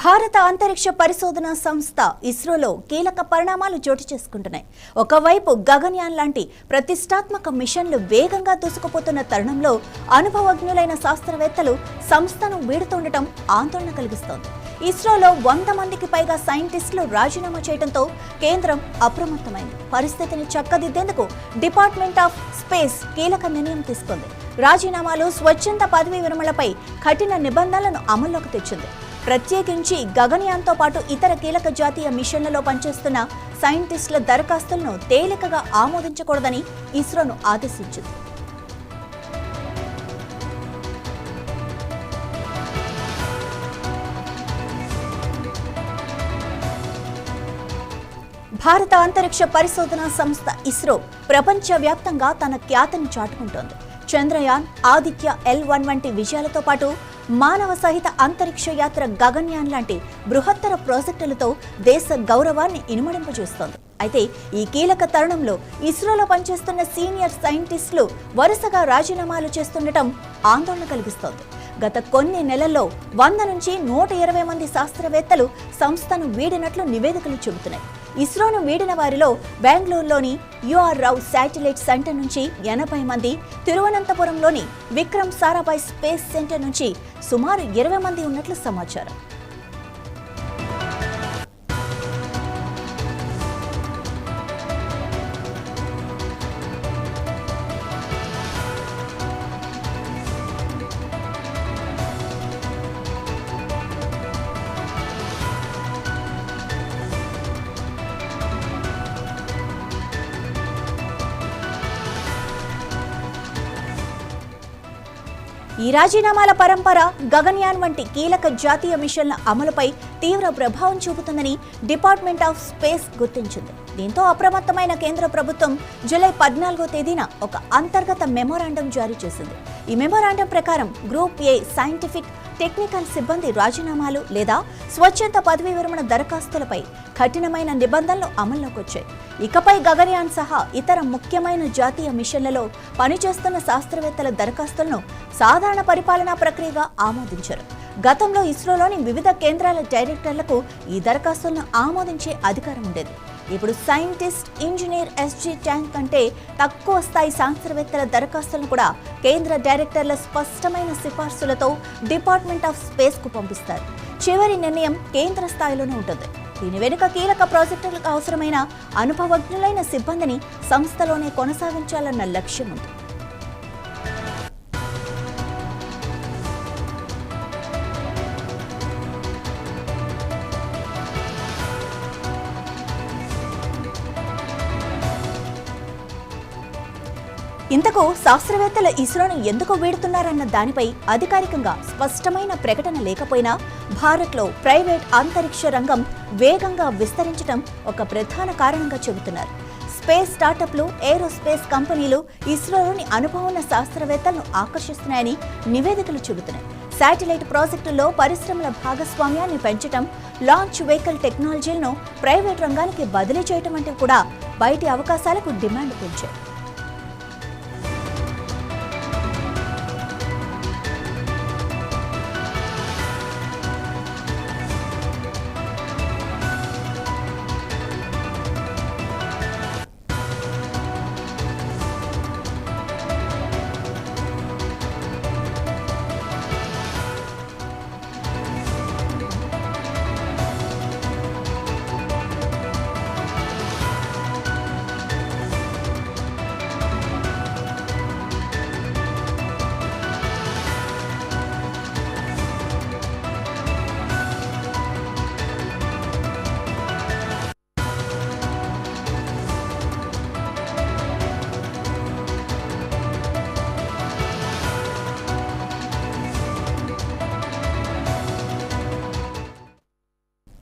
భారత అంతరిక్ష పరిశోధన సంస్థ ఇస్రోలో కీలక పరిణామాలు చోటు చేసుకుంటున్నాయి. ఒకవైపు గగన్యాన్ లాంటి ప్రతిష్టాత్మక మిషన్లు వేగంగా దూసుకుపోతున్న తరుణంలో అనుభవజ్ఞులైన శాస్త్రవేత్తలు సంస్థను వీడుతుండటం ఆందోళన కలిగిస్తోంది. ఇస్రోలో 100 మందికి పైగా సైంటిస్టులు రాజీనామా చేయడంతో కేంద్రం అప్రమత్తమైంది. పరిస్థితిని చక్కదిద్దేందుకు డిపార్ట్మెంట్ ఆఫ్ స్పేస్ కీలక నిర్ణయం తీసుకుంది. రాజీనామాలు, స్వచ్ఛంద పదవీ విరమణలపై కఠిన నిబంధనలను అమల్లోకి తెచ్చింది. ప్రత్యేకించి గగన్యాన్తో పాటు ఇతర కీలక జాతీయ మిషన్లలో పనిచేస్తున్న సైంటిస్టుల దరఖాస్తులను తేలికగా ఆమోదించకూడదని ఇస్రోను ఆదేశించింది. భారత అంతరిక్ష పరిశోధన సంస్థ ఇస్రో ప్రపంచవ్యాప్తంగా తన ఖ్యాతిని చాటుకుంటోంది. చంద్రయాన్, ఆదిత్య L1 వంటి విజయాలతో పాటు మానవ సహిత అంతరిక్ష యాత్ర గగన్యాన్ లాంటి బృహత్తర ప్రాజెక్టులతో దేశ గౌరవాన్ని ఇనుమడింపజేస్తోంది. అయితే ఈ కీలక తరుణంలో ఇస్రోలో పనిచేస్తున్న సీనియర్ సైంటిస్టులు వరుసగా రాజీనామాలు చేస్తుండటం ఆందోళన కలిగిస్తోంది. గత కొన్ని నెలల్లో 100 నుంచి 120 మంది శాస్త్రవేత్తలు సంస్థను వీడినట్లు నివేదికలు చెబుతున్నాయి. ఇస్రోను వీడిన వారిలో బెంగళూరులోని UR రావ్ శాటిలైట్ సెంటర్ నుంచి 80 మంది, తిరువనంతపురంలోని విక్రమ్ సారాభాయ్ స్పేస్ సెంటర్ నుంచి సుమారు 20 మంది ఉన్నట్లు సమాచారం. ఈ రాజీనామాల పరంపర గగన్యాన్ వంటి కీలక జాతీయ మిషన్ల అమలుపై తీవ్ర ప్రభావం చూపుతుందని డిపార్ట్మెంట్ ఆఫ్ స్పేస్ గుర్తించింది. దీంతో అప్రమత్తమైన కేంద్ర ప్రభుత్వం జూలై 14వ తేదీన ఒక అంతర్గత మెమోరాండం జారీ చేసింది. ఈ మెమోరాండం ప్రకారం గ్రూప్ ఏ సైంటిఫిక్, టెక్నికల్ సిబ్బంది రాజీనామాలు లేదా స్వచ్ఛంద పదవీ విరమణ దరఖాస్తులపై కఠినమైన నిబంధనలు అమల్లోకి వచ్చాయి. ఇకపై గగన్యాన్ సహా ఇతర ముఖ్యమైన జాతీయ మిషన్లలో పనిచేస్తున్న శాస్త్రవేత్తల దరఖాస్తులను సాధారణ పరిపాలనా ప్రక్రియగా ఆమోదించారు. గతంలో ఇస్రోలోని వివిధ కేంద్రాల డైరెక్టర్లకు ఈ దరఖాస్తులను ఆమోదించే అధికారం ఉండేది. ఇప్పుడు సైంటిస్ట్, ఇంజనీర్, SG ట్యాంక్ కంటే తక్కువ స్థాయి శాస్త్రవేత్తల దరఖాస్తులను కూడా కేంద్ర డైరెక్టర్ల స్పష్టమైన సిఫార్సులతో డిపార్ట్మెంట్ ఆఫ్ స్పేస్ కు పంపిస్తారు. చివరి నిర్ణయం కేంద్ర స్థాయిలోనే ఉంటుంది. దీని వెనుక కీలక ప్రాజెక్టులకు అవసరమైన అనుభవజ్ఞులైన సిబ్బందిని సంస్థలోనే కొనసాగించాలన్న లక్ష్యం ఉంది. ఇంతకు శాస్త్రవేత్తల ఇస్రోను ఎందుకు వీడుతున్నారన్న దానిపై అధికారికంగా స్పష్టమైన ప్రకటన లేకపోయినా భారత్లో ప్రైవేట్ అంతరిక్ష రంగం వేగంగా విస్తరించడం ఒక ప్రధాన కారణంగా చెబుతున్నారు. స్పేస్ స్టార్టప్లు, ఏరోస్పేస్ కంపెనీలు ఇస్రోలోని అనుభవం ఉన్న శాస్త్రవేత్తలను ఆకర్షిస్తున్నాయని నివేదికలు చెబుతున్నాయి. శాటిలైట్ ప్రాజెక్టుల్లో పరిశ్రమల భాగస్వామ్యాన్ని పెంచడం, లాంచ్ వెహికల్ టెక్నాలజీలను ప్రైవేట్ రంగానికి బదిలీ చేయడం వంటివి కూడా బయటి అవకాశాలకు డిమాండ్ పెంచాయి.